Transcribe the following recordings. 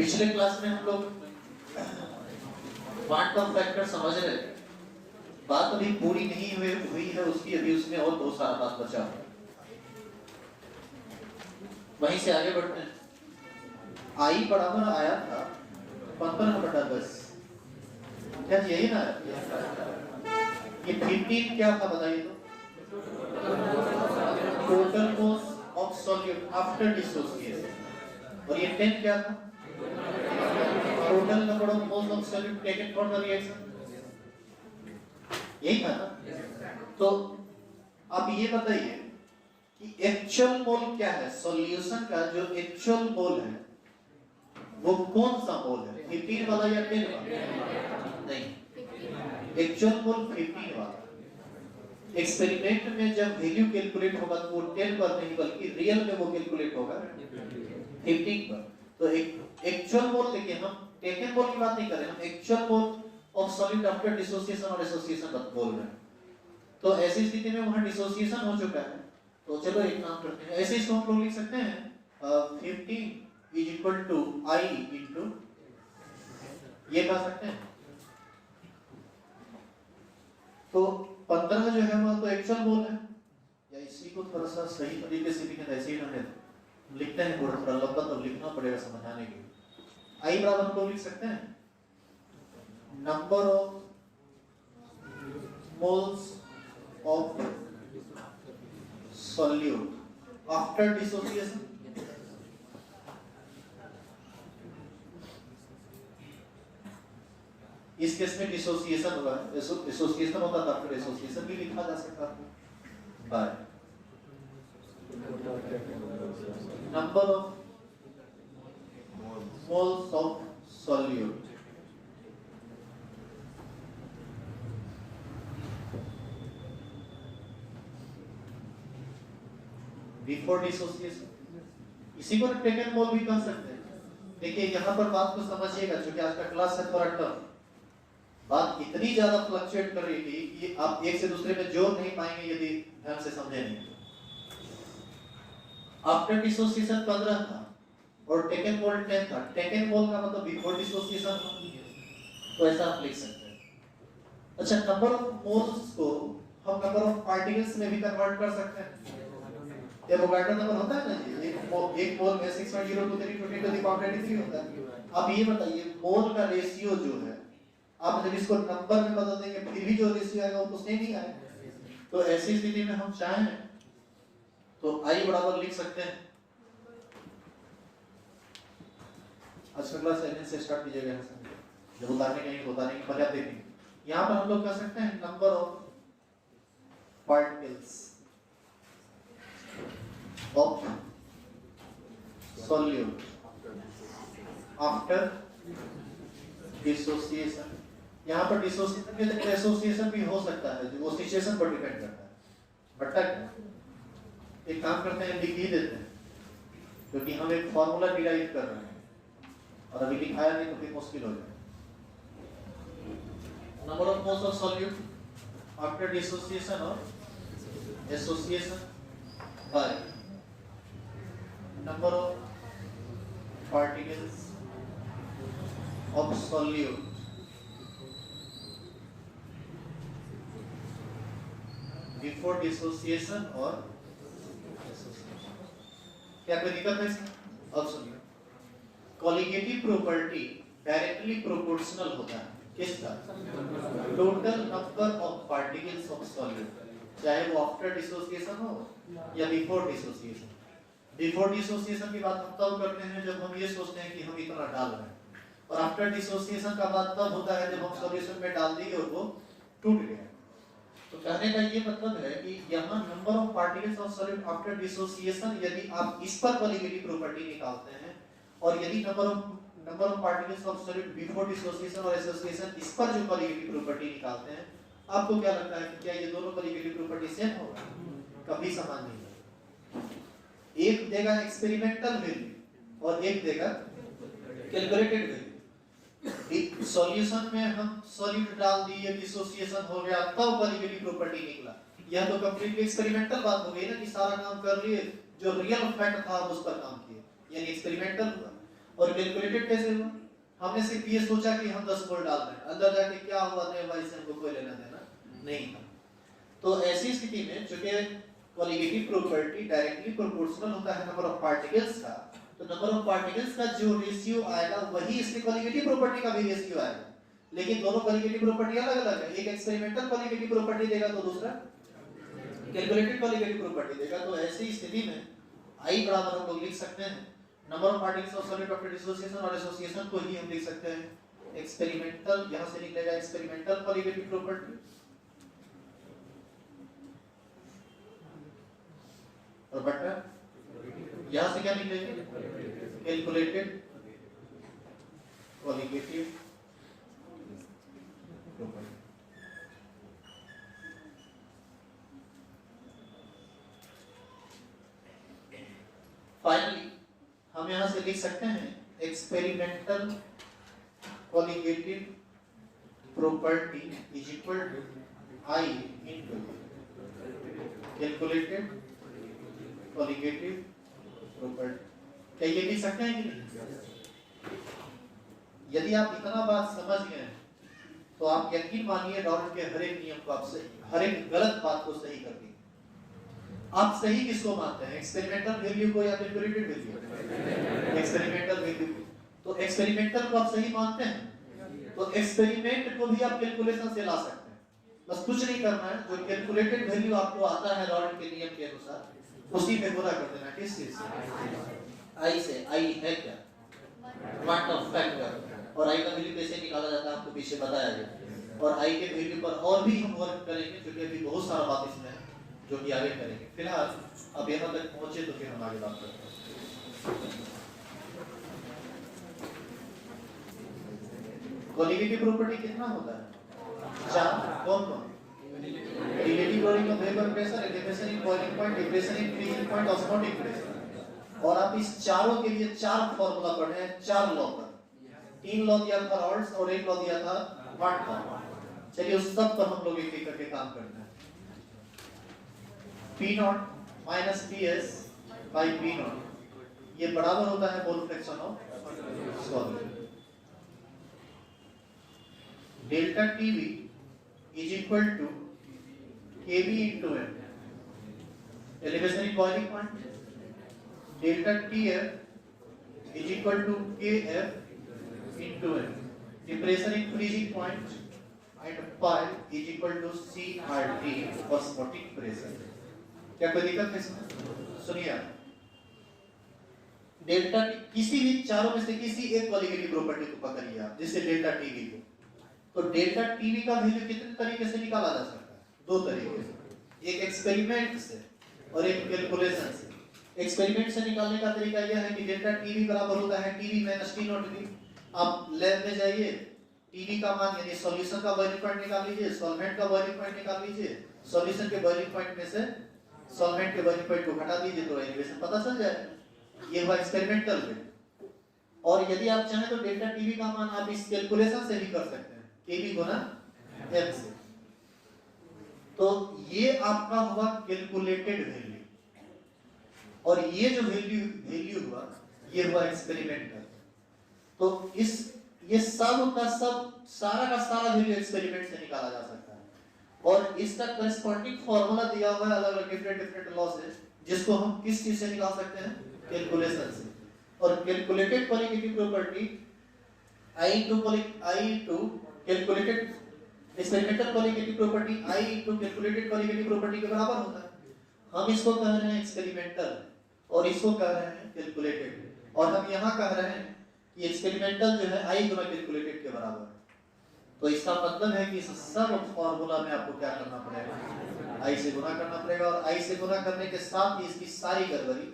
पिछले क्लास में हम लोग क्वांटम फैक्टर समझ रहे थे। बात अभी पूरी नहीं हुई है उसकी, अभी उसमें और बहुत सारा बात बचा है। वहीं से आगे बढ़ते हैं। आई बराबर आया था 15/10, क्या यही ना? ये 15 क्या था बताइए तो? Total mass of solute after dissociation. और ये 10 क्या था? Total number of moles of solute taken for the reaction. यही था ना? तो अब ये बताइए कि एक्चुअल मोल क्या है? सॉल्यूशन का जो एक्चुअल मोल है वो कौन सा मोल है? 15 वाला या 10 वाला? नहीं, एक्चुअल मोल 15 वाला। एक्सपेरिमेंट में जब वैल्यू कैलकुलेट होगा तो वो 10 पर नहीं बल्कि रियल में वो कैलकुलेट होगा 15 पर। तो एक एक्चुअल मोल, देखिए हम टेकन मोल की बात नहीं कर रहे, हम actual mole of solute after dissociation और एसोसिएशन बोल रहे हैं। तो ऐसी स्थिति में वहां डिसोसिएशन हो चुका है। तो चलो एक काम करते हैं, ऐसे इसको हम लोग लिख सकते हैं 15 is equal to I into, ये कह सकते हैं। तो 15 जो है वो तो एक्चुअल मोल है, या इसी को थोड़ा सा सही तरीके से लिखें, ऐसे ही रहने लिखते हैं, थोड़ा लंबा तो लिखना पड़ेगा समझाने के लिए। I बराबर हम लोग लिख सकते हैं number of moles of solute after dissociation. इस केस में डिसोसिएशन हुआ है, एसोसिएशन होता था, फिर एसोसिएशन भी लिखा जा सकता था bye number of moles of solute before dissociation. इसी को टेकन मोल भी कह सकते हैं। देखिए यहाँ पर बात को समझिएगा, क्योंकि आज का क्लास है थोड़ा टफ। बात इतनी ज्यादा फ्लक्चुएट कर रही थी कि आप एक से दूसरे में जोड़ नहीं पाएंगे यदि ध्यान से समझे नहीं। आफ्टर डिसोसिएशन 15 था और टेकन मोल 10 था। टेकन मोल का मतलब बिफोर डिसोसिएशन, तो ऐसा आप लिख सकते हैं। अच्छा, नंबर ऑफ मोल्स को हम नंबर ऑफ पार्टिकल्स में भी कन्वर्ट कर सकते हैं। ये एवोगाड्रो नंबर होता है ना जी, एक मोल में 6.023 होता है। अब ये बताइए मोल का रेशियो जो है, आप जब इसको नंबर में बदल देंगे फिर भी जो रेशियो आएगा वो कुछ नहीं आएगा। तो ऐसी स्थिति में हम चाहें तो I बराबर लिख सकते हैं। आज का क्लास एन से स्टार्ट कीजिएगा, जब उतारने कहीं उतारने की पहले आप देखेंगे। यहाँ पर हम लोग कह सकते हैं number of particles of solute after dissociation. यहाँ पर डिसोसिएशन के जगह एसोसिएशन भी हो सकता है, जो वो सिचुएशन पर डिपेंड करता है। बट एक काम करते हैं, लिख ही देते हैं, क्योंकि हम एक फॉर्मूला डिराइव कर रहे हैं और अभी लिखाया नहीं तो फिर मुश्किल हो जाए। Number of moles of solute after dissociation और association by number of particles of solute before dissociation और एसोसिएशन। क्या कोई दिक्कत है इसमें? अब सुनिए, कॉलिगेटिव प्रॉपर्टी डायरेक्टली प्रोपोर्शनल होता है किसका? Total number of particles of solute, चाहे वो आफ्टर डिसोसिएशन हो या बिफोर डिसोसिएशन। बिफोर डिसोसिएशन की बात हम तब करते हैं जब हम ये सोचते हैं कि हम इतना डाल रहे हैं, और आफ्टर डिसोसिएशन का बात तब होता है जब हम सॉल्यूशन में डाल दिए और वो टूट गया। तो कहने का ये मतलब है कि यहाँ number of particles of solute after dissociation, यदि आप इस पर कॉलिगेटिव प्रॉपर्टी निकालते हैं, और यदि number of particles of solute before dissociation और एसोसिएशन इस पर जो कॉलिगेटिव प्रॉपर्टी निकालते हैं, आपको क्या लगता है कि क्या ये दोनों कॉलिगेटिव प्रॉपर्टी सेम होगा? कभी समान नहीं होगा। एक देगा एक्सपेरिमेंटल वैल्यू और एक देगा कैलकुलेटेड वैल्यू। सॉल्यूशन में हम सॉल्यूट डाल दिए, डिसोसिएशन हो गया, तब कॉलिगेटिव प्रॉपर्टी निकला। यह तो कंप्लीटली एक्सपेरिमेंटल बात हो गई ना, कि सारा काम कर लिए, जो रियल फैक्ट था उस पर काम किए, यानी एक्सपेरिमेंटल हुआ। और कैलकुलेटेड कैसे हुआ? हमने सिर्फ ये सोचा कि हम 10 वोल्ट डाल रहे हैं, अंदर जाके क्या हुआ नहीं हुआ इससे हमको कोई लेना देना नहीं था। तो ऐसी स्थिति में चूंकि कॉलिगेटिव प्रॉपर्टी डायरेक्टली प्रोपोर्शनल होता है नंबर ऑफ पार्टिकल्स का, तो नंबर ऑफ पार्टिकल्स का जो रेशियो आएगा वही इसकी कॉलिगेटिव प्रॉपर्टी का भी रेशियो आएगा। लेकिन दोनों कॉलिगेटिव प्रॉपर्टी अलग-अलग है, एक एक्सपेरिमेंटल कॉलिगेटिव प्रॉपर्टी देगा तो दूसरा कैलकुलेटेड कॉलिगेटिव प्रॉपर्टी देगा। तो ऐसी स्थिति में I बराबर हम लोग लिख सकते हैं number of particles of solid after dissociation, और एसोसिएशन को ही हम लिख सकते हैं एक्सपेरिमेंटल, यहां से निकलेगा एक्सपेरिमेंटल कॉलिगेटिव प्रॉपर्टी, और बटा यहां से क्या निकलेगा कैलकुलेटेड कॉलिगेटिव प्रॉपर्टी। फाइनली हम यहां से लिख सकते हैं experimental colligative property is equal to I into calculated colligative property. क्या ये लिख सकते हैं कि नहीं? यदि आप इतना बात समझ गए तो आप यकीन मानिए डॉल्टन के हर एक नियम को आप सही, हर एक गलत बात को सही कर देंगे। आप सही किसको मानते हैं, एक्सपेरिमेंटल वैल्यू को या कैलकुलेटेड वैल्यू? Experimental value. तो एक्सपेरिमेंटल को आप सही मानते हैं तो एक्सपेरिमेंट को भी आप कैलकुलेशन से ला सकते हैं। बस कुछ नहीं करना है, जो कैलकुलेटेड वैल्यू आपको आता है डॉल्टन के नियम के अनुसार उसी में गुणा कर देना। किस चीज से? I से। I है क्या? Quantum factor. और I का वैल्यू कैसे निकाला जाता है आपको पीछे बताया गया, और I के वैल्यू पर और भी हम वर्क करेंगे क्योंकि अभी बहुत सारा बात इसमें है जो कि आगे करेंगे। फिलहाल अब यहाँ तक पहुंचे तो फिर हम आगे बात करते हैं। कॉलिगेटिव प्रॉपर्टी कितना होता है? 4। कौन कौन? Relative loading of vapour pressure, elevation in boiling point, depression in freezing point, osmotic pressure. और आप इस चारों के लिए 4 फार्मूला पढ़े हैं, 4 लॉ पर। 3 लॉ दिया था रॉल्स और 1 लॉ दिया था वाट का। चलिए उस सब पर हम लोग एक एक करके काम करते हैं। P0 minus PS by P0 ये बराबर होता है mole fraction of solvent. Delta TV is equal to KB into M, elevation in boiling point. Delta TF is equal to KF into M, depression in freezing point, and pi is equal to CRT osmotic pressure. क्या कोई दिक्कत है इसमें? सुनिए, delta किसी भी चारों में से किसी एक कॉलिगेटिव प्रॉपर्टी को पकड़िए आप, जैसे डेल्टा टीवी को, तो डेल्टा टीवी का वैल्यू कितने तरीके से निकाला जा सकता है? 2 तरीके से, एक एक्सपेरिमेंट से और एक कैलकुलेशन से। एक्सपेरिमेंट से निकालने का तरीका यह है कि डेल्टा टीवी बराबर होता है TV minus T not V. आप लैब में जाइए, टीवी का मान यानी सॉल्यूशन का बॉइलिंग पॉइंट निकाल लीजिए, सॉल्वेंट का बॉइलिंग पॉइंट निकाल लीजिए, सॉल्यूशन के बॉइलिंग पॉइंट में से सॉल्वेंट के बॉइलिंग पॉइंट को घटा दीजिए तो एलिवेशन पता चल जाएगा। ये हुआ एक्सपेरिमेंटल वे। और यदि आप चाहें तो डेल्टा टीवी का मान आप इस कैलकुलेशन से भी कर सकते हैं, केवी गुना एम से। तो ये आपका हुआ कैलकुलेटेड वैल्यू, और ये जो वैल्यू हुआ ये हुआ एक्सपेरिमेंटल। तो ये सब का सब सारा का सारा वैल्यू एक्सपेरिमेंट से निकाला जा सकता है, और इसका करस्पॉन्डिंग फार्मूला दिया हुआ है अलग अलग डिफरेंट लॉ से, जिसको हम किस चीज से निकाल सकते हैं? कैलकुलेशन से। और calculated colligative property I into calculated experimental colligative property I into calculated colligative property के बराबर होता है। हम इसको कह रहे हैं एक्सपेरिमेंटल और इसको कह रहे हैं कैलकुलेटेड, और हम यहाँ कह रहे हैं कि एक्सपेरिमेंटल जो है I गुना कैलकुलेटेड के बराबर है। तो इसका मतलब है कि इस सब फार्मूला में आपको क्या करना पड़ेगा? I से गुना करना पड़ेगा, और I से गुना करने के साथ ही इसकी सारी गड़बड़ी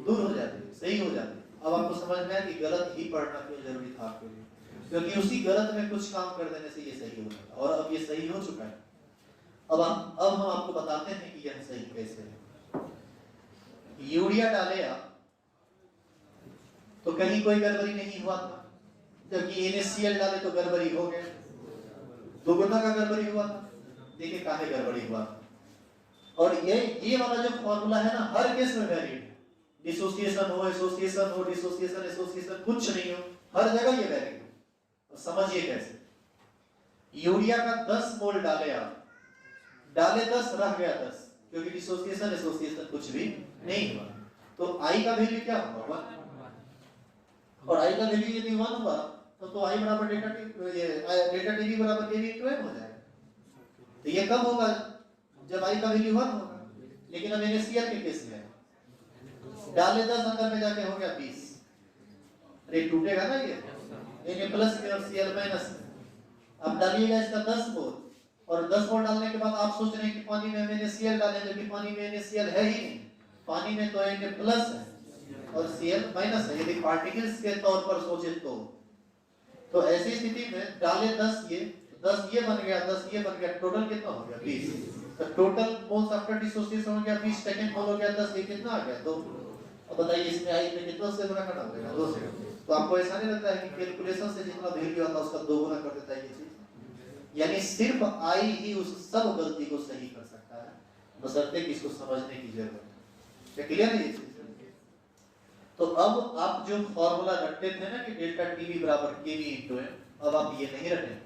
दूर हो जाती है, सही हो जाती है। अब आपको समझ में आया कि गलत ही पढ़ना क्यों जरूरी था आपके लिए, क्योंकि उसी गलत में कुछ काम कर देने से ये सही हो जाता, और अब ये सही हो चुका है। अब हम आपको बताते हैं कि यह सही कैसे है। यूरिया डाले आप तो कहीं कोई गड़बड़ी नहीं हुआ था, जबकि NaCl डाले तो गड़बड़ी हो गया, दोगुना का गड़बड़ी हुआ था। देखिए काहे गड़बड़ी हुआ। और ये वाला जो फार्मूला है ना हर केस में वैलिड है। डिसोसिएशन हो, एसोसिएशन हो, डिसोसिएशन एसोसिएशन कुछ नहीं हो, हर जगह ये वैल्यू। समझिए कैसे, यूरिया का 10 मोल डाले आप, डाले 10 रह गया 10, क्योंकि डिसोसिएशन एसोसिएशन कुछ भी नहीं हुआ, तो आई का वैल्यू क्या होगा 1, और आई का वैल्यू यदि 1 हुआ तो आई बराबर डेल्टा टीवी बराबर केवी इनटू एम हो जाएगा। तो ये कब होगा, जब आई का वैल्यू 1 होगा। लेकिन अब NaCl के केस में डाले 10 अंदर में जाके हो गया 20, अरे टूटेगा ना ये, Na प्लस में और Cl माइनस में। अब डालिएगा इसका 10 मोल, और 10 मोल डालने के बाद आप सोच रहे हैं कि पानी में हम NaCl डालेंगे, जबकि पानी में NaCl है ही नहीं, पानी में तो Na प्लस है और Cl माइनस है, यदि पार्टिकल्स के तौर पर सोचे तो ऐसी स्थिति में डाले 10 ये बन गया, 10 ये बन गया, टोटल कितना हो गया 20। तो टोटल मोल्स आफ्टर डिसोसिएशन हो गया 20, सेकंड मोल हो गया 10, ये कितना आ गया 2। अब बताइए इसमें आई में कितना से गुना करना पड़ेगा, 2 से। तो आपको ऐसा नहीं लगता है कि कैलकुलेशन से जितना वैल्यू आता है उसका 2 गुना कर देता है ये चीज, यानी सिर्फ आई ही उस सब गलती को सही कर सकता है, बशर्ते कि इसको समझने की जरूरत है। क्या क्लियर है ये चीज? तो अब आप जो फॉर्मूला रखते थे ना कि डेल्टा टीवी बराबर केवी इनटू एम, अब आप ये नहीं रखें,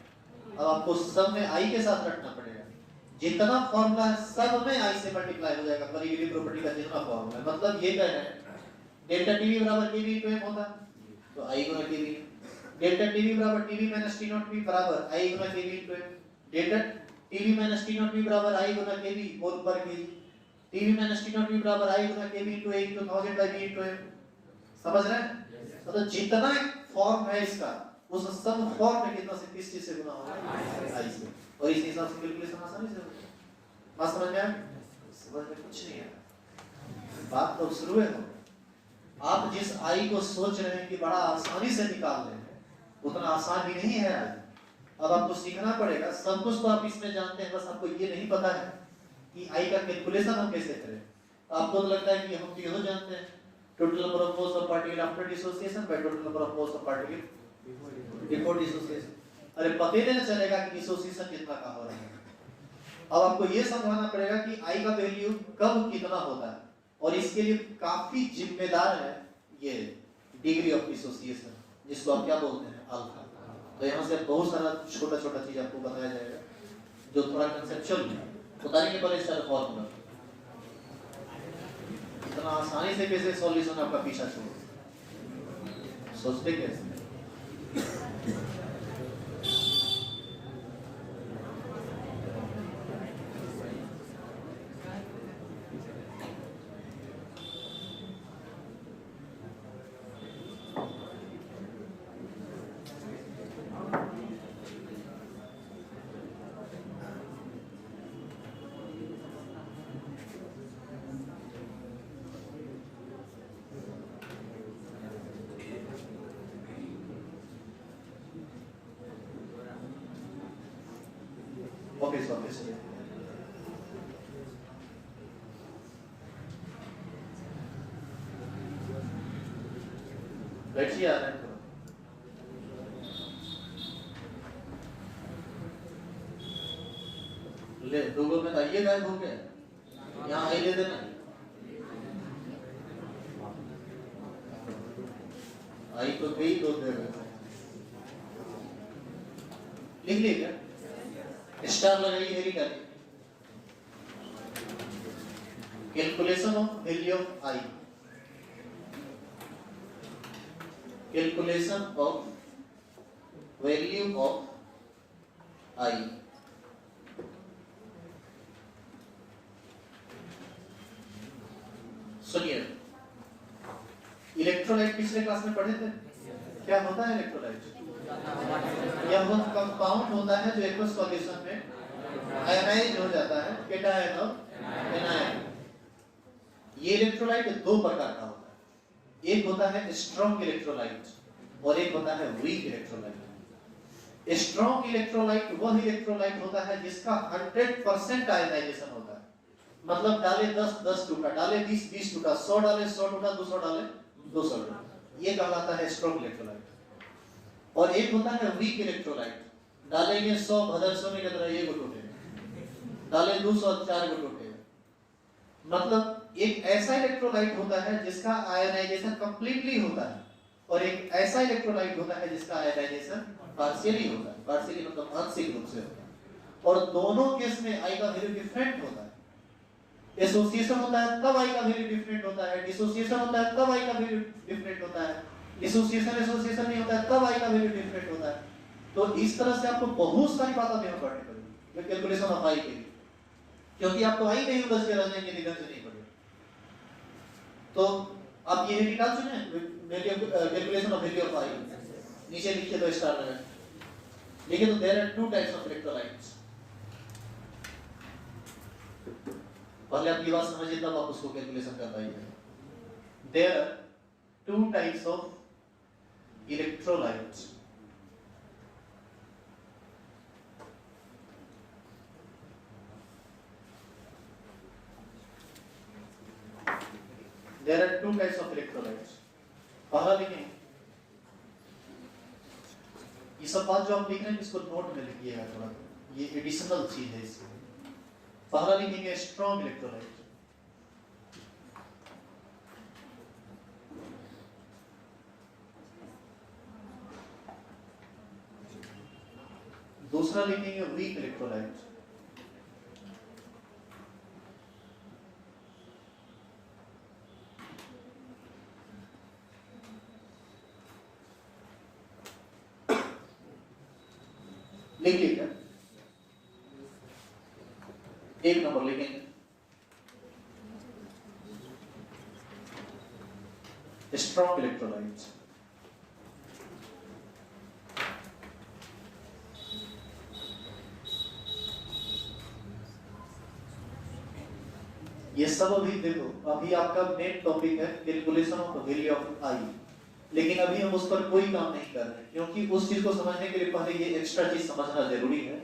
अब आपको सब में आई के साथ रखना पड़ेगा। जितना फॉर्मूला है सब में आई से मल्टीप्लाई हो जाएगा, कॉलीगेटिव प्रॉपर्टी का जितना फॉर्मूला है। मतलब ये कह रहे हैं डेल्टा टीवी बराबर केवी इनटू एम होता तो आई गुना केवी, डेल्टा टीवी बराबर Tb minus T not b बराबर आई गुना Kb into m, delta Tb minus T not b बराबर आई गुना केवी मोल पर kg, Tb minus T not b बराबर आई गुना Kb into a into 1000 by b into m. समझ रहे हैं? तो जितना फॉर्म है इसका, उस सब फॉर्म में कितना से किस चीज से गुना होगा, आई से, और इस हिसाब से कैलकुलेशन आसानी से होगा। बात समझ में आया? समझ में कुछ नहीं है, बात तो शुरू है। आप जिस आई को सोच रहे हैं कि बड़ा आसानी से निकाल रहे हैं, उतना आसान भी नहीं है आई। अब आपको सीखना पड़ेगा, सब कुछ तो आप इसमें जानते हैं, बस आपको ये नहीं पता है कि आई का कैलकुलेशन हम कैसे करें। आपको तो लगता है कि हम तो जानते हैं total number of moles of particle after dissociation by total number of moles of particle before dissociation। अरे पता ही नहीं चलेगा कि डिसोसिएशन कितना का हो रहा है। अब आपको ये समझना पड़ेगा कि आई का वैल्यू कब कितना होता है, और इसके लिए काफी जिम्मेदार है ये डिग्री ऑफ डिसोसिएशन, जिसको आप क्या बोलते हैं, अल्फा। तो यहाँ से बहुत सारा छोटा छोटा चीज आपको बताया जाएगा जो थोड़ा कंसेप्चुअल है, बताने के बाद इसका फॉर्मूला इतना आसानी से कैसे सॉल्यूशन आपका पीछा छोड़, सोचते कैसे? ऑफिस बैठिए, आ रहे हैं ले 2 लोग में आइए, गायब हो गए, यहाँ आई ले देना, आई तो गई, 2 दे रहे, लिख लीजिए, स्टार लगाइए, हेरी करिए, calculation of value of i, calculation of value of i. सुनिए, इलेक्ट्रोलाइट पिछले क्लास में पढ़े थे, क्या होता है इलेक्ट्रोलाइट? यह वो कंपाउंड होता है जो एक्वस सॉल्यूशन में आयनाइज हो जाता है, केटायन और एनायन। ये इलेक्ट्रोलाइट 2 प्रकार का होता है, एक होता है स्ट्रॉन्ग इलेक्ट्रोलाइट और एक होता है वीक इलेक्ट्रोलाइट। स्ट्रॉन्ग इलेक्ट्रोलाइट वह इलेक्ट्रोलाइट होता है जिसका 100% आयनाइजेशन होता है, मतलब डाले 10 टूटा, डाले 20 टूटा, 100 डाले 100 टूटा, 200 डाले 200 टूटा, ये कहलाता है स्ट्रॉन्ग इलेक्ट्रोलाइट। और एक होता है वीक इलेक्ट्रोलाइट, डालेंगे 100 भदर सोने की तरह 1 टूटेगा, डाले 200 4 टूटेगा। मतलब एक ऐसा इलेक्ट्रोलाइट होता है जिसका आयनाइजेशन कंप्लीटली होता है, और एक ऐसा इलेक्ट्रोलाइट होता है जिसका आयनाइजेशन पार्शियली होता है, पार्शियली मतलब आंशिक रूप से होता है, और दोनों केस में आई का वैल्यू डिफरेंट होता है। एसोसिएशन होता है तब आई का वैल्यू डिफरेंट होता है, डिसोसिएशन होता है तब आई का वैल्यू डिफरेंट होता है, डिसोसिएशन एसोसिएशन नहीं होता है तब आई का वैल्यू डिफरेंट होता है। तो इस तरह से आपको बहुत सारी बातें ध्यान पढ़नी पड़ेगी कैलकुलेशन ऑफ आई के लिए, क्योंकि आपको आई नहीं उलझ के रह जाएंगे, निकल से नहीं पड़ेगा। तो आप ये निकाल चुके हैं value calculation of value of i, नीचे लिखिए तो स्टार लगा लिखिए। तो there are two types of electrolytes. पहले आप ये बात समझिए तब आप उसको कैलकुलेशन कर पाएंगे। There are two types of electrolytes. There are two types of electrolytes. पहला लिखें, ये सब बात जो आप लिख रहे हैं इसको नोट में लिखिएगा थोड़ा, ये एडिशनल चीज है इसकी। पहला लिखेंगे स्ट्रॉन्ग इलेक्ट्रोलाइट, दूसरा लिखेंगे वीक इलेक्ट्रोलाइट, लिख लीजिए। एक नंबर लिखेंगे स्ट्रॉन्ग इलेक्ट्रोलाइट्स। ये सब अभी देखो, अभी आपका मेन टॉपिक है कैलकुलेशन ऑफ वैल्यू ऑफ आई, लेकिन अभी हम उस पर कोई काम नहीं कर रहे, क्योंकि उस चीज को समझने के लिए पहले ये एक्स्ट्रा चीज समझना जरूरी है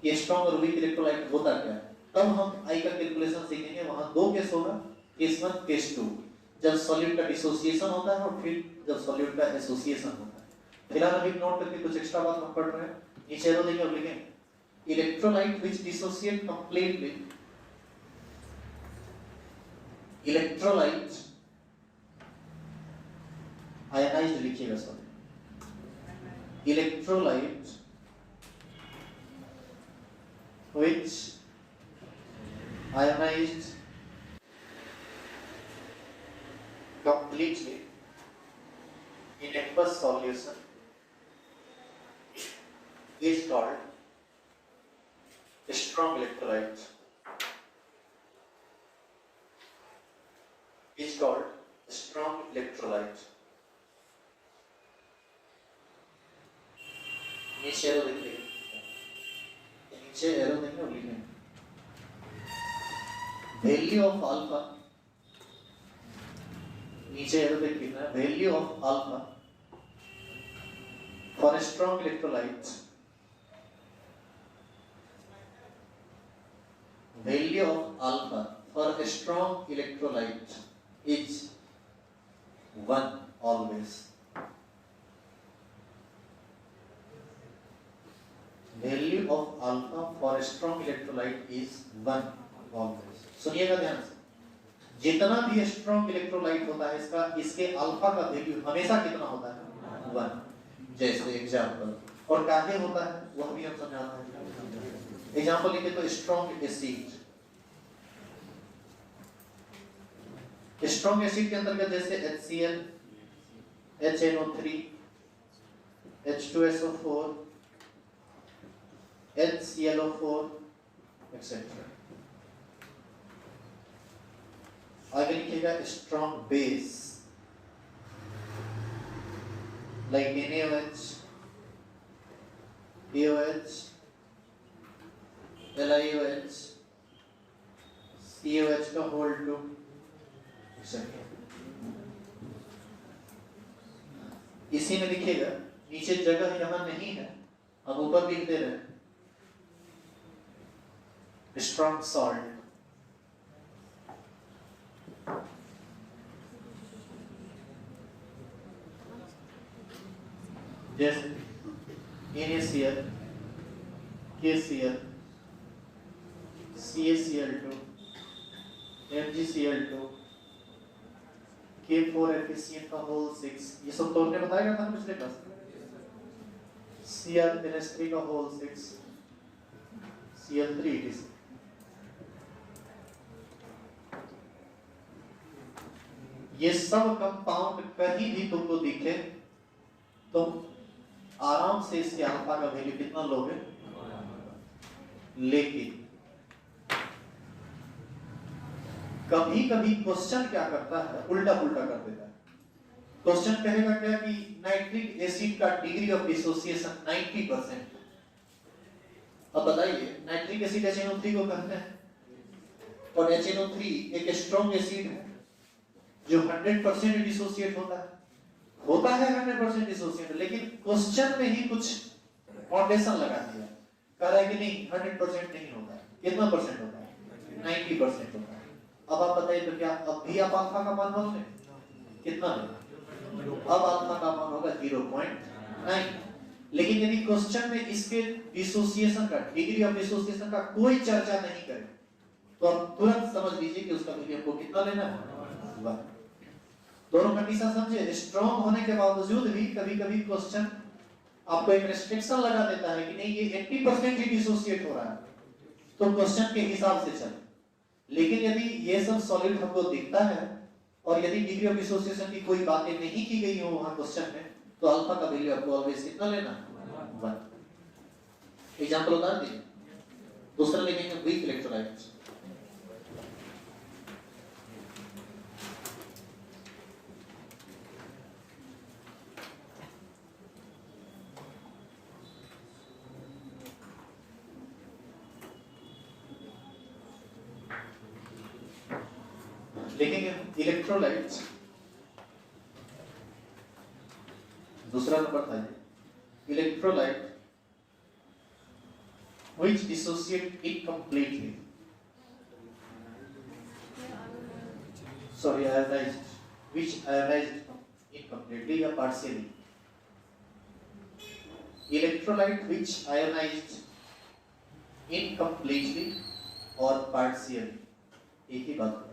कि स्ट्रॉन्ग और वीक इलेक्ट्रोलाइट होता क्या है। तब हम आई का कैलकुलेशन सीखेंगे। वहां दो केस होगा, केस 1 केस 2, जब सॉल्यूट का डिसोसिएशन होता है और फिर जब सॉल्यूट का एसोसिएशन होता है। फिलहाल अभी नोट करके कुछ एक्स्ट्रा बात हम पढ़ रहे हैं, नीचे एरो देंगे और लिखेंगे electrolyte which dissociate completely, electrolyte ionized लिखिएगा sorry, electrolyte which ionized completely in aqueous solution is called strong electrolyte, is called strong electrolyte। नीचे एरो देखिए, नीचे एरो देंगे और लिखेंगे वैल्यू ऑफ अल्फा, नीचे एरो देख लिखना है value of alpha for strong electrolyte, value of alpha for strong electrolyte is 1 always. Value of alpha for a strong electrolyte is 1 always। सुनिएगा ध्यान से, जितना भी स्ट्रॉन्ग इलेक्ट्रोलाइट होता है इसका, इसके अल्फा का वैल्यू हमेशा कितना होता है 1। जैसे एग्जांपल, और काहे होता है वह भी हम समझाते हैं। एग्जांपल लिखे तो स्ट्रॉन्ग एसिड, स्ट्रॉन्ग एसिड के अंतर्गत जैसे HCl, HNO3, H2SO4, HClO4 etc। आगे लिखिएगा strong base like NaOH, BOH, LiOH, COH का होल 2 etc। इसी में लिखिएगा, नीचे जगह यहां नहीं है, हम ऊपर लिख दे रहे हैं स्ट्रॉन्ग सॉल्ट, जैसे NaCl, KCl, CaCl2, MgCl2, K4FeCN का होल 6, ये सब तो हमने बताया था ना पिछले क्लास में। CrNH3 का होल 6, Cl3 etc. ये सब कंपाउंड कहीं भी तुमको दिखे तुम आराम से इसके अल्फा का वैल्यू कितना लोगे, लेकिन कभी कभी क्वेश्चन क्या करता है, उल्टा पुल्टा कर देता है। क्वेश्चन कहेगा क्या कि नाइट्रिक एसिड का डिग्री ऑफ डिसोसिएशन 90%। अब बताइए, नाइट्रिक एसिड HNO3 को कहते हैं और HNO3 एक स्ट्रॉन्ग एसिड है जो 100% डिसोसिएट होता है 100% डिसोसिएट, लेकिन क्वेश्चन में ही कुछ फाउंडेशन लगा दिया, कह रहा है कि नहीं 100% नहीं होता है। कितना परसेंट होता है? 90% होता है। अब आप बताइए तो क्या अब भी आप अल्फा का मान बोलोगे? कितना है? अब अल्फा का मान होगा 0.9। लेकिन यदि क्वेश्चन में इसके डिसोसिएशन का, डिग्री ऑफ डिसोसिएशन का कोई चर्चा नहीं करे तो आप तुरंत समझ लीजिए कि उसका वैल्यू आपको कितना लेना है, 1। दोनों कंडीशन समझे। स्ट्रॉन्ग होने के बावजूद भी कभी कभी क्वेश्चन आपको एक रेस्ट्रिक्शन लगा देता है कि नहीं ये 80% ही डिसोसिएट हो रहा है, तो क्वेश्चन के हिसाब से चले। लेकिन यदि ये सब सॉलिड हमको दिखता है और यदि डिग्री ऑफ डिसोसिएशन की कोई बातें नहीं की गई हो वहां क्वेश्चन में, तो अल्फा का वैल्यू आपको ऑलवेज कितना लेना, 1। एग्जांपल बता दीजिए। दूसरा लिखेंगे वीक इलेक्ट्रोलाइट्स। लिखेंगे इलेक्ट्रोलाइट्स। दूसरा नंबर था electrolyte which dissociate incompletely, sorry ionized, which ionized incompletely or partially. Electrolyte which ionized incompletely or partially, एक ही बात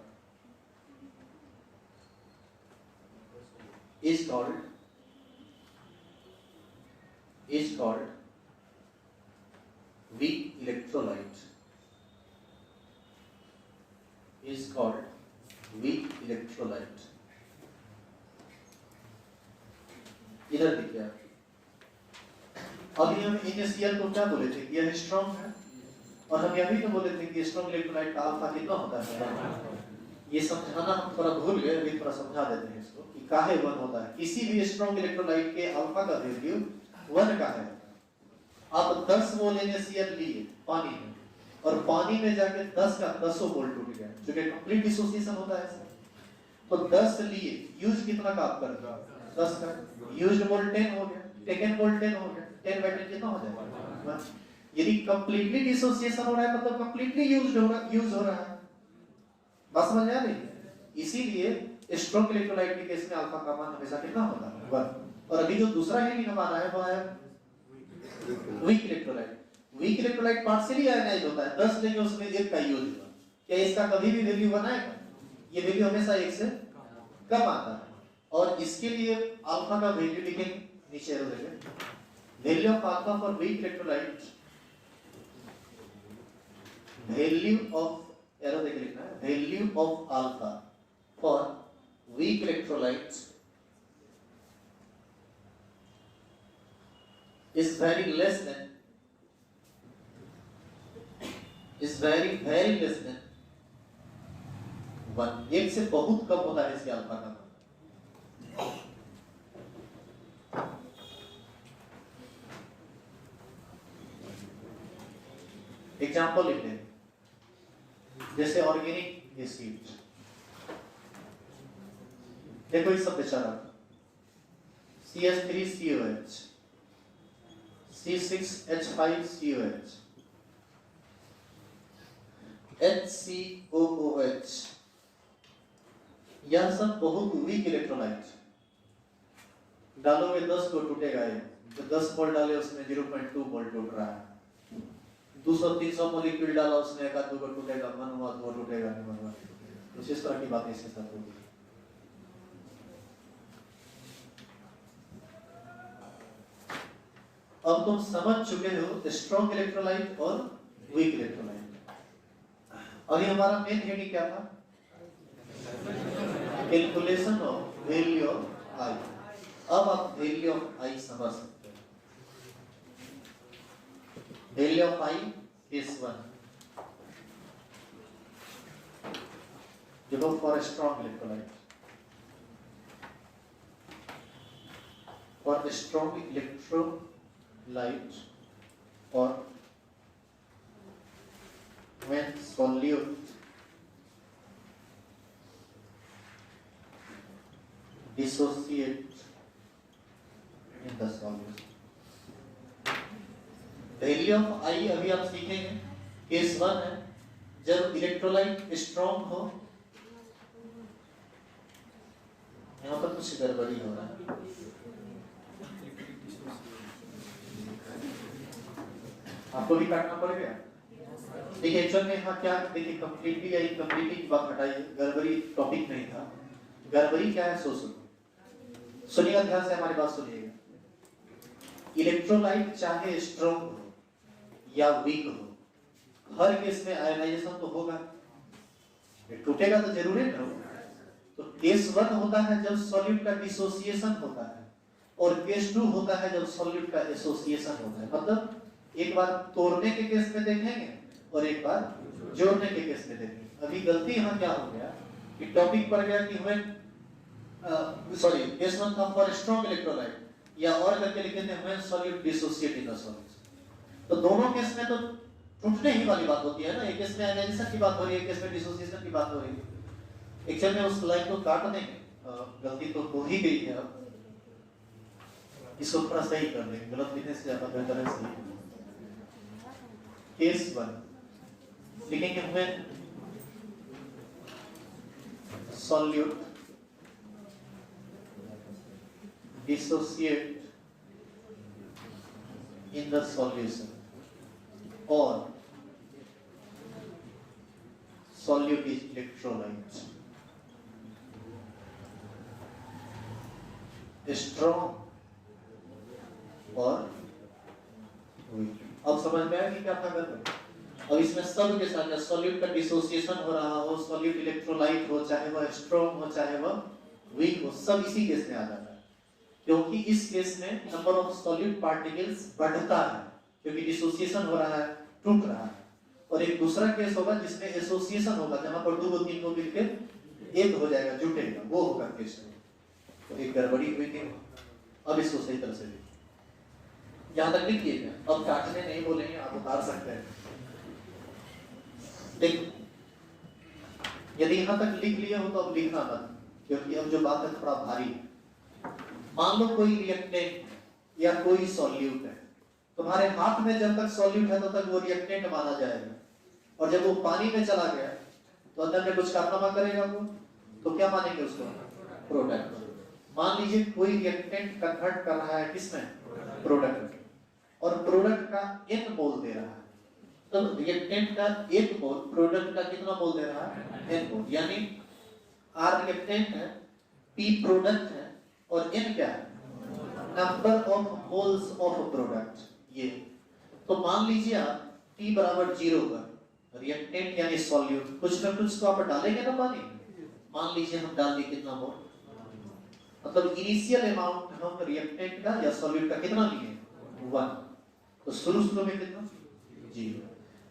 is called weak electrolyte, is called weak electrolyte. इधर देखिए आप, अभी हम NaCl को क्या बोले थे कि यह स्ट्रॉन्ग है, और हम यह भी तो बोले थे कि स्ट्रॉन्ग इलेक्ट्रोलाइट का अल्फा कितना होता है। ये समझाना हम थोड़ा भूल गए, अभी थोड़ा समझा देते हैं इसको कि काहे 1 होता है। किसी भी स्ट्रॉन्ग इलेक्ट्रोलाइट के अल्फा का वैल्यू 1 का है। आप 10 मोल NaCl लिए पानी में, और पानी में जाके 10 का 10 मोल टूट गया, जो कि कंप्लीट डिसोसिएशन होता है। तो 10 लिए यूज कितना का आप कर रहे हो, 10 का यूज्ड मोल 10 हो गया, टेकन मोल 10 हो गया, 10/10 कितना हो जाएगा। यदि कंप्लीटली डिसोसिएशन हो रहा है मतलब कंप्लीटली यूज हो रहा है। बात समझ आ रही है? इसीलिए स्ट्रॉन्ग इलेक्ट्रोलाइट के केस में अल्फा का मान हमेशा कितना होता है, 1। और अभी जो दूसरा हेडिंग हमारा है वो है weak electrolyte. Weak electrolyte partially ionize होता है, 10 लेंगे उसमें 1 का यूज होगा। क्या इसका कभी भी वैल्यू बनाएगा? ये वैल्यू हमेशा 1 से कम आता है। और इसके लिए अल्फा का वैल्यू लिखेंगे नीचे एरो देखें, value of alpha for weak electrolyte, value of arrow देख लिखना है, value of alpha for weak electrolyte is very less than, is very less than 1। 1 से बहुत कम होता है इसके अल्फा का मान। एग्जाम्पल लिखते हैं, जैसे ऑर्गेनिक एसिड। देखो ये सब बेचारा CH3COH, C6H5COH, HCOOH, यह सब बहुत वीक इलेक्ट्रोलाइट। डालोगे 10 को टूटेगा ये, तो 10 मोल डाले उसमें 0.2 मोल टूट रहा है। 200-300 मोलिक्यूल डाला उसमें 1-2 को टूटेगा, मन हुआ तो वो टूटेगा, नहीं मन हुआ नहीं टूटेगा। कुछ इस तरह की बातें इसके साथ होगी। अब तुम समझ चुके हो स्ट्रॉन्ग इलेक्ट्रोलाइट और वीक इलेक्ट्रोलाइट। अभी हमारा मेन हेडिंग क्या था? कैलकुलेशन ऑफ वैल्यू ऑफ आई। अब आप वैल्यू ऑफ आई समझ सकते हैं। Value of I is 1 given for a strong electrolyte. For a strong electrolyte or when solute dissociate in the solution. Value of i अभी आप सीखेंगे। केस 1 है जब इलेक्ट्रोलाइट स्ट्रॉन्ग हो। यहाँ पर कुछ गड़बड़ी हो रहा है। आपको भी काटना पड़ेगा। देखिए एक्चुअल में यहाँ क्या, देखिए कंप्लीटली या इनकम्प्लीटली की बात हटाइए, गड़बड़ी टॉपिक नहीं था। गड़बड़ी क्या है सुनिएगा ध्यान से, हमारी बात सुनिएगा। इलेक्ट्रोलाइट चाहे स्ट्रॉन्ग हो या वीक हो, हर केस में आयनाइजेशन तो होगा, टूटेगा तो जरूर है ना। तो केस 1 होता है जब सॉल्यूट का डिसोसिएशन होता है, और केस 2 होता है जब सॉल्यूट का एसोसिएशन होता है। मतलब एक बार तोड़ने के केस में देखेंगे और एक बार जोड़ने के केस में देखेंगे। अभी गलती यहाँ क्या हो गया कि टॉपिक पड़ गया कि व्हेन केस 1 था फॉर स्ट्रॉन्ग इलेक्ट्रोलाइट, या और करके लिखे थे when solute dissociate in the solution. तो दोनों केस में तो टूटने ही वाली बात होती है ना। एक केस में आयनाइजेशन की बात हो रही है, एक केस में डिसोसिएशन की बात हो रही है। एक्चुअल में उस लाइन को काट देंगे, गलती तो हो ही गई है, अब इसको थोड़ा सही कर देंगे, गलत लिखने से ज्यादा बेहतर है सही। केस 1 लिखेंगे हमें solute dissociate in the solution और सॉल्यूट इज इलेक्ट्रोलाइट स्ट्रॉन्ग और वीक। अब समझ में आया कि क्या था गड़बड़। अब इसमें सब के साथ सॉल्यूट का डिसोसिएशन हो रहा हो, सॉल्यूट इलेक्ट्रोलाइट हो, चाहे वह स्ट्रॉन्ग हो चाहे वह वीक हो, सब इसी केस में आ जाता है। क्योंकि इस केस में नंबर ऑफ सॉल्यूट पार्टिकल्स बढ़ता है, क्योंकि डिसोसिएशन हो रहा है, टूट रहा है। और एक दूसरा केस होगा जिसमें एसोसिएशन होगा, जहां पर 2 को 3 को मिलकर एक हो जाएगा, जुटेगा, वो होगा केस में। तो एक गड़बड़ी हुई थी। अब इसको सही तरह से देखिए, यहां तक लिखिएगा। अब काटने नहीं बोलेंगे, आप उतार सकते हैं। देखो यदि यहां तक लिख लिए हो तो अब लिखना मत, क्योंकि अब जो बात है थोड़ा भारी है। मान लो कोई रिएक्टेंट या कोई सॉल्यूट है, तुम्हारे हाथ में जब तक सॉल्यूट है तब तक वो रिएक्टेंट माना जाएगा, और जब वो पानी में चला गया तो अंदर में कुछ कारनामा करेगा वो, तो क्या मानेंगे उसको? प्रोडक्ट। मान लीजिए कोई रिएक्टेंट कन्वर्ट कर रहा है किसमें? प्रोडक्ट, और प्रोडक्ट का n मोल दे रहा है। तो रिएक्टेंट का 1 मोल, प्रोडक्ट का कितना मोल दे रहा है? n मोल। यानी R रिएक्टेंट है, P प्रोडक्ट है, और n क्या है? Number of moles of product. ये तो मान लीजिए आप T बराबर 0 पर रिएक्टेंट यानी सॉल्यूट कुछ ना कुछ तो आप डालेंगे ना पानी। मान लीजिए हम डाल दिए कितना मोल, मतलब इनिशियल अमाउंट हम रिएक्टेंट का या सॉल्यूट का कितना लिए? 1। तो शुरू में कितना? 0।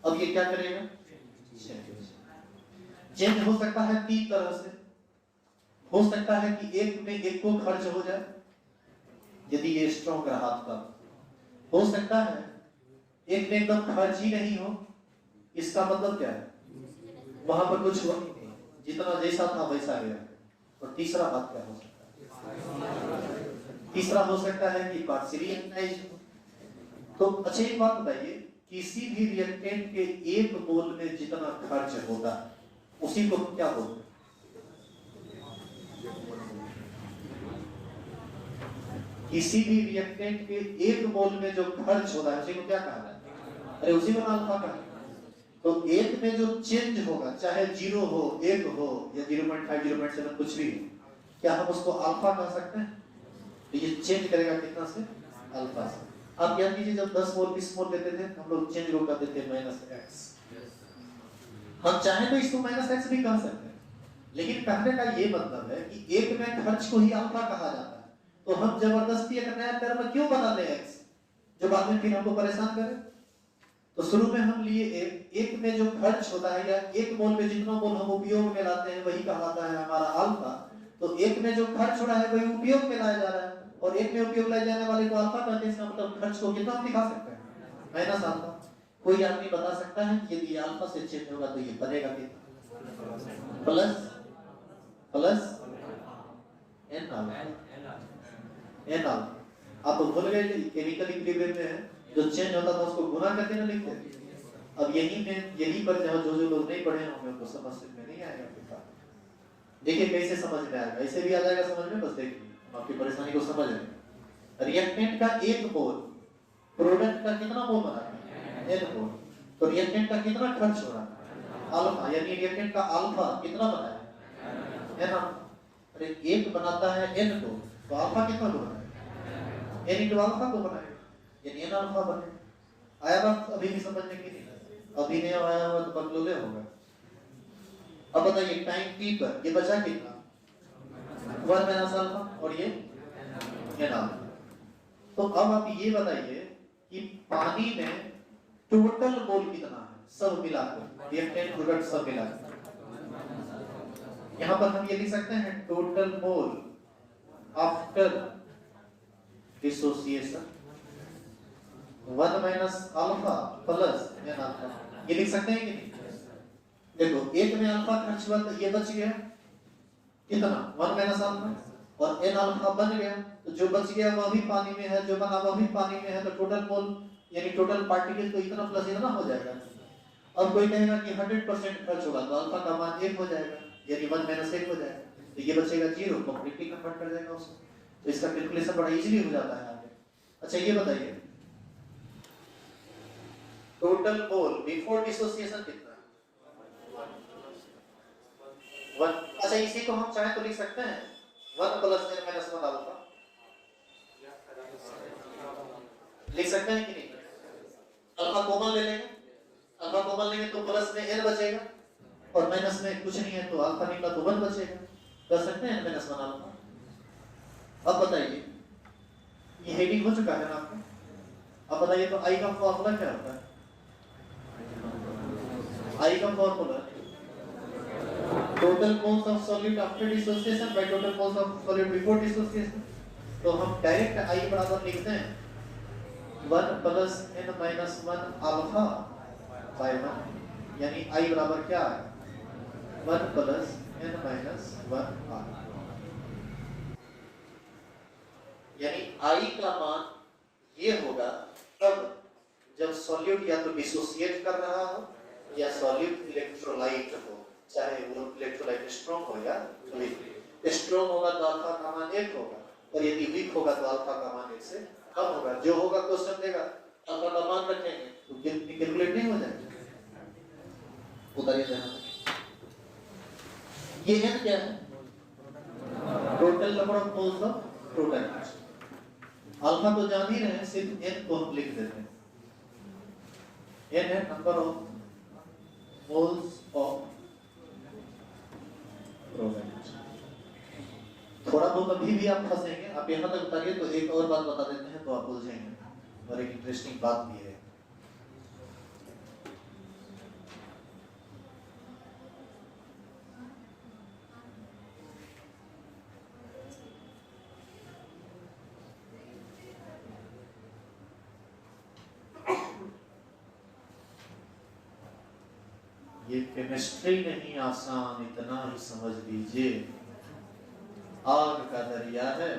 अब ये क्या करेगा? चेंज हो सकता है 3 तरह से। हो सकता है कि एक में एक को खर्च हो जाए, यदि ये स्ट्रॉन्ग रहा तब। हो सकता है एक में एकदम खर्च ही नहीं हो, इसका मतलब क्या है? वहां पर कुछ हुआ नहीं, जितना जैसा था वैसा गया। और तीसरा बात क्या हो सकता है? तीसरा हो सकता है कि पार्शियली आयनाइज्ड हो। तो अच्छा एक बात बताइए, किसी भी रिएक्टेंट के 1 मोल में जितना खर्च होता है उसी को क्या बोलते हैं? किसी भी रिएक्टेंट के 1 मोल में जो खर्च होता है उसी को क्या कहा जाता है? अरे उसी को अल्फा कहा। तो 1 में जो चेंज होगा, चाहे 0 हो, 1 हो या 0.5 0.7 कुछ भी हो, क्या हम उसको अल्फा कह सकते हैं? तो ये चेंज करेगा कितना से? अल्फा से। अब आप याद कीजिए जब 10 मोल 20 मोल लेते थे हम लोग चेंज को कर देते -x। हम चाहें तो इसको -x भी कह सकते हैं, लेकिन कहने का ये मतलब है कि एक में खर्च को ही अल्फा कहा जाता है, तो हम जबरदस्ती एक नया टर्म क्यों बना दें x जो बाद में फिर हमको परेशान करे। तो शुरू में हम लिए एक में जो खर्च होता है या एक मोल में जितना मोल हम उपयोग में लाते हैं वही कहलाता है हमारा अल्फा। तो एक में जो खर्च हो रहा है वही उपयोग में लाया जा रहा है, और एक में उपयोग लाए जाने वाले को अल्फा कहते हैं। इसका मतलब खर्च को कितना हम दिखा सकते हैं, माइनस अल्फा। कोई आदमी बता सकता है कि यदि अल्फा से चेंज होगा तो ये बनेगा कितना, प्लस प्लस एन अल्फा। आप तो भूल गए केमिकल इक्विलिब्रियम में है जो चेंज होता था उसको गुना करके ना लिखते। अब यही पर जो लोग नहीं पढ़े होंगे उनको समझ में नहीं आएगा। देखिए कैसे समझ में आएगा, ऐसे भी आ जाएगा समझ में, बस देखिए आपकी परेशानी को समझ लें। रिएक्टेंट का एक मोल प्रोडक्ट का कितना मोल बना है, n मोल। तो रिएक्टेंट का कितना खर्च हो रहा है, अल्फा, यानी रिएक्टेंट का अल्फा कितना बना है, n। अरे एक बनाता है n को, तो अल्फा कितना बना है, n into अल्फा को बनाएगा, यानी n अल्फा बने। आया बात अभी भी समझने की नहीं, अभी नहीं आया हुआ तो बदलोले होगा। अब बताइए टाइम t पर ये बचा कितना, 1 माइनस अल्फा, और ये n अल्फा। तो अब आप ये बताइए कि पानी में टोटल मोल कितना है, सब मिलाकर, रिएक्टेंट प्रोडक्ट सब मिलाकर। यहां पर हम ये लिख सकते हैं total mole after dissociation 1 minus alpha plus n alpha, ये लिख सकते हैं कि नहीं। देखो एक में अल्फा खर्च हुआ तो ये बच गया कितना, 1 माइनस अल्फा, और n अल्फा बन गया, तो जो बच गया वह भी पानी में है, जो बना वह भी पानी में है, तो टोटल मोल यानी टोटल पार्टिकल तो इतना प्लस इतना हो जाएगा। अब कोई कहेगा कि 100% खर्च होगा तो अल्फा का मान 1 हो जाएगा, यानी 1 माइनस 1 हो जाएगा, तो ये बचेगा 0, कंप्लीटली कन्वर्ट कर देगा उसको। तो इसका कैलकुलेशन बड़ा इजीली हो जाता है आगे। अच्छा ये बताइए टोटल मोल बिफोर डिसोसिएशन कितना है, 1। अच्छा इसी को हम चाहे तो लिख सकते हैं 1 प्लस n माइनस 1 अल्फा, लिख सकते हैं कि नहीं। अल्फा कॉमन ले लेंगे, अल्फा कॉमन लेंगे तो प्लस में n बचेगा, और माइनस में कुछ नहीं है तो अल्फा निकला तो 1 बचेगा, कर सकते हैं n माइनस 1 अल्फा। अब बताइए ये हेडिंग हो चुका है ना आपको। अब बताइए तो आई का फॉर्मूला क्या होता है, आई का formula total moles of solid after dissociation by total moles of solid before dissociation. तो हम डायरेक्ट आई बराबर लिखते हैं 1 plus n minus 1 alpha by 1, यानी आई बराबर क्या है 1 प्लस n माइनस 1 अल्फा, यानी आई का मान ये होगा तब जब सॉल्यूट या तो डिसोसिएट कर रहा हो या सॉल्यूट इलेक्ट्रोलाइट हो, चाहे वो इलेक्ट्रोलाइट स्ट्रॉन्ग हो या वीक। स्ट्रॉन्ग होगा तो अल्फा का मान 1 होगा, और यदि वीक होगा तो अल्फा का मान 1 से कम होगा। जो होगा क्वेश्चन देगा, अल्फा का मान रखेंगे तो कैलकुलेट नहीं हो जाएगा। उतारिए ध्यान, ये n क्या है, total number of moles of product. Alpha तो जान ही रहे हैं, सिर्फ n को हम लिख देते हैं, n है number of moles of product. थोड़ा बहुत अभी भी आप फंसेंगे, आप यहाँ तक उतारिए तो एक और बात बता देते हैं तो आप बुझेंगे, और एक इंटरेस्टिंग बात भी है। ये केमिस्ट्री नहीं आसान, इतना ही समझ लीजिए। आग का दरिया है,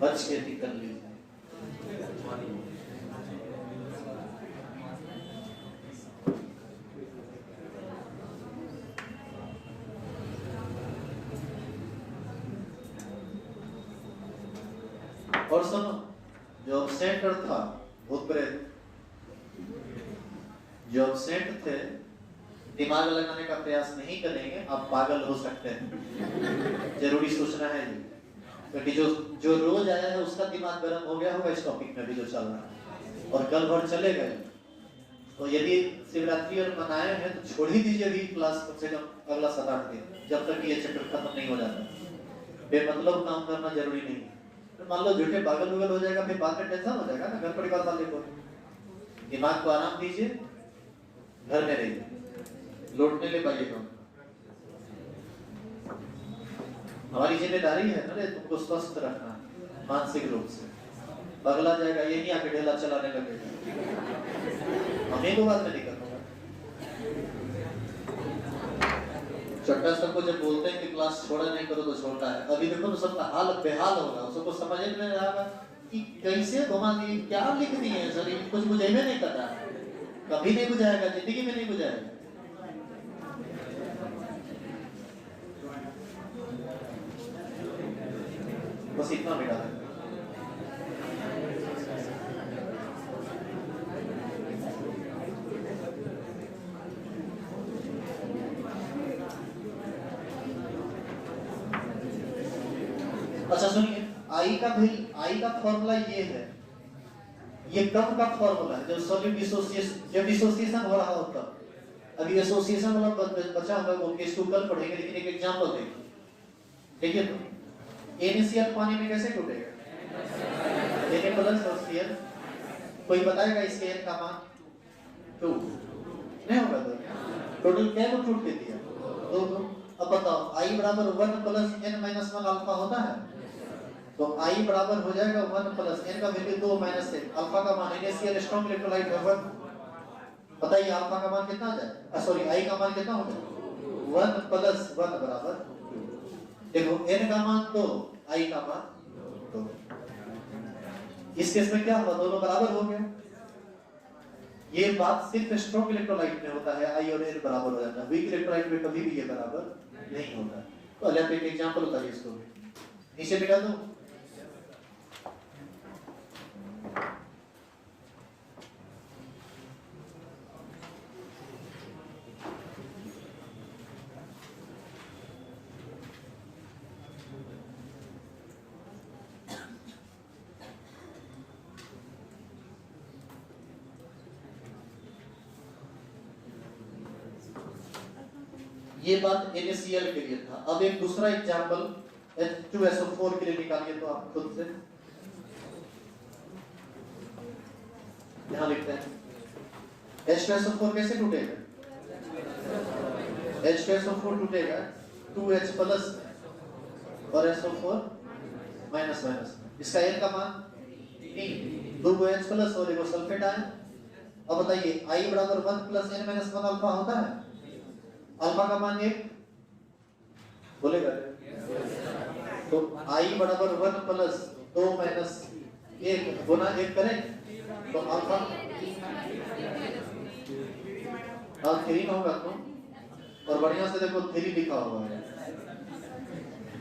बच के निकल लीजिए। और सुनो, जो सेंटर था भूत प्रेत, जो अपसेट थे, दिमाग लगाने का प्रयास नहीं करेंगे, आप पागल हो सकते हैं। जरूरी सोचना है ये। क्योंकि जो रोज आया है उसका दिमाग गर्म हो गया होगा इस टॉपिक में भी जो चल रहा है, और कल भर चले गए। तो यदि शिवरात्रि और मनाए हैं तो छोड़ ही दीजिए अभी क्लास कम से कम अगला 7-8 दिन, जब तक ये चैप्टर खत्म नहीं हो जाता। बेमतलब काम करना जरूरी नहीं है। तो मान लो झूठे पागल उगल हो जाएगा, फिर बाद में टेंशन हो जाएगा ना घर परिवार वाले को। दिमाग को आराम दीजिए, घर में रहिए, लौटने ले पाइएगा। हमारी जिम्मेदारी है ना तुमको स्वस्थ रखना मानसिक रूप से। पगला जाएगा ये नहीं आके ढेला चलाने लगेगा, हमें को बात नहीं करना। छोटा सबको जब बोलते हैं कि क्लास छोड़ा नहीं करो तो छोड़ता है। अभी देखो तो सबका हाल बेहाल होगा, सबको समझ में नहीं आएगा कि कैसे घुमा दी, क्या लिख दी है सर, कुछ मुझे में नहीं पता, कभी नहीं बुझाएगा, जिंदगी में नहीं बुझाएगा। बस इतना मिटा है। अच्छा सुनिए, आई का फॉर्मूला ये है, ये कब का फॉर्मूला है? जब सॉल्यूट डिसोसिएशन, जब डिसोसिएशन हो रहा हो तब। अभी एसोसिएशन वाला बचा होगा वो केस 2 कल पढ़ेंगे, लेकिन एक एग्जांपल देखिए तो NaCl पानी में कैसे टूटेगा? Na प्लस और Cl, कोई बताएगा इसके n का मान 2 नहीं होगा तो टोटल क्या को टूट के दिया 2। अब बताओ I बराबर 1 प्लस n माइनस 1 अल्फा होता है, तो I बराबर हो जाएगा 1 प्लस n का वैल्यू 2 माइनस 1, अल्फा का मान NaCl स्ट्रॉन्ग इलेक्ट्रोलाइट है 1। बताइए अल्फा का मान कितना आ जाए, सॉरी I का मान कितना होगा? 1 प्लस 1 बराबर 2। देखो n का मान 2, I का मान 2। इस केस में क्या हुआ, दोनों बराबर हो गए। ये बात सिर्फ स्ट्रॉन्ग इलेक्ट्रोलाइट में होता है, I और n बराबर हो जाता है। वीक इलेक्ट्रोलाइट में कभी भी ये बराबर नहीं होता। तो अल्लाह पे एक एग्जांपल होता है इसको नीचे मिटा दो। ये बात NaCl के लिए था। अब एक दूसरा एग्जांपल H2SO4 के लिए निकालिए तो आप खुद से यहां लिखते हैं H2SO4 कैसे टूटेगा? H2SO4 टूटेगा 2H प्लस और SO4 माइनस माइनस। इसका n का मान 3, 2H प्लस और एक सल्फेट आया। अब बताइए I बराबर 1 प्लस n माइनस 1 अल्फा होता है, अल्फा का मान 1 बोलेगा तो I बराबर 1 प्लस 2 माइनस 1 गुना 1 करें तो अल्फा 3 होगा तो, और बढ़िया से देखो 3 लिखा हुआ है।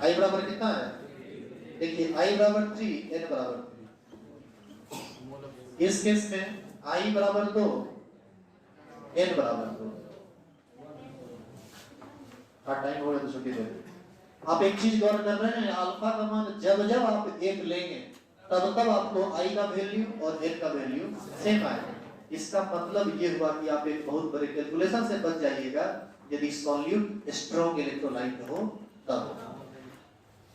I बराबर कितना है? देखिए I बराबर 3, n बराबर 3। इस केस में I बराबर 2, n बराबर 2। टाइम हो गया तो छुट्टी दे। आप एक चीज गौर कर रहे हैं, अल्फा का मान जब जब आप 1 लेंगे तब तब आपको I का वैल्यू और n का वैल्यू सेम आएगा। इसका मतलब ये हुआ कि आप एक बहुत बड़े कैलकुलेशन से बच जाइएगा यदि सॉल्यूट स्ट्रॉन्ग इलेक्ट्रोलाइट हो तब।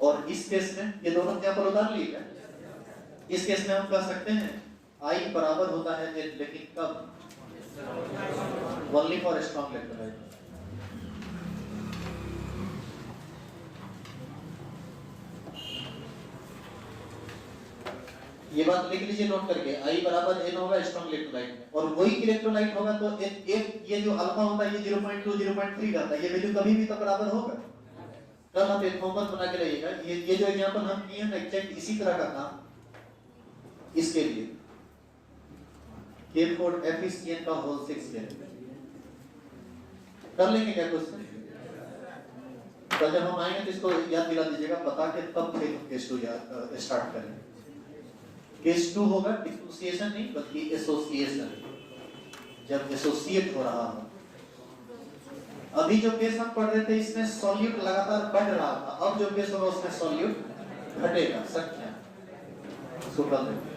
और इस केस में ये दोनों एग्जांपल उतार लिए क्या? इस केस में हम कह सकते हैं I बराबर होता है n, लेकिन कब? Only for strong electrolyte. ये बात लिख लीजिए नोट करके, I बराबर n होगा स्ट्रॉन्ग इलेक्ट्रोलाइट में, और वही इलेक्ट्रोलाइट होगा तो एक ये जो अल्फा होता है ये 0.2 0.3 रहता है, ये वैल्यू कभी भी तो बराबर होगा। कल आप एक होमवर्क बना के लाइएगा, ये जो एग्जांपल हम किए ना एग्जैक्ट इसी तरह का काम इसके लिए K4 FeCN का होल 6 कर लेंगे क्या क्वेश्चन? तो जब हम आएंगे तो इसको याद दिला दीजिएगा, बता के तब फिर केस 2 स्टार्ट करेंगे। केस 2 होगा डिसोसिएशन नहीं बल्कि एसोसिएशन, जब एसोसिएट हो रहा हो। अभी जो केस हम पढ़ रहे थे इसमें सॉल्यूट लगातार बढ़ रहा था, अब जो केस होगा उसमें सॉल्यूट घटेगा संख्या, इसको कर देंगे।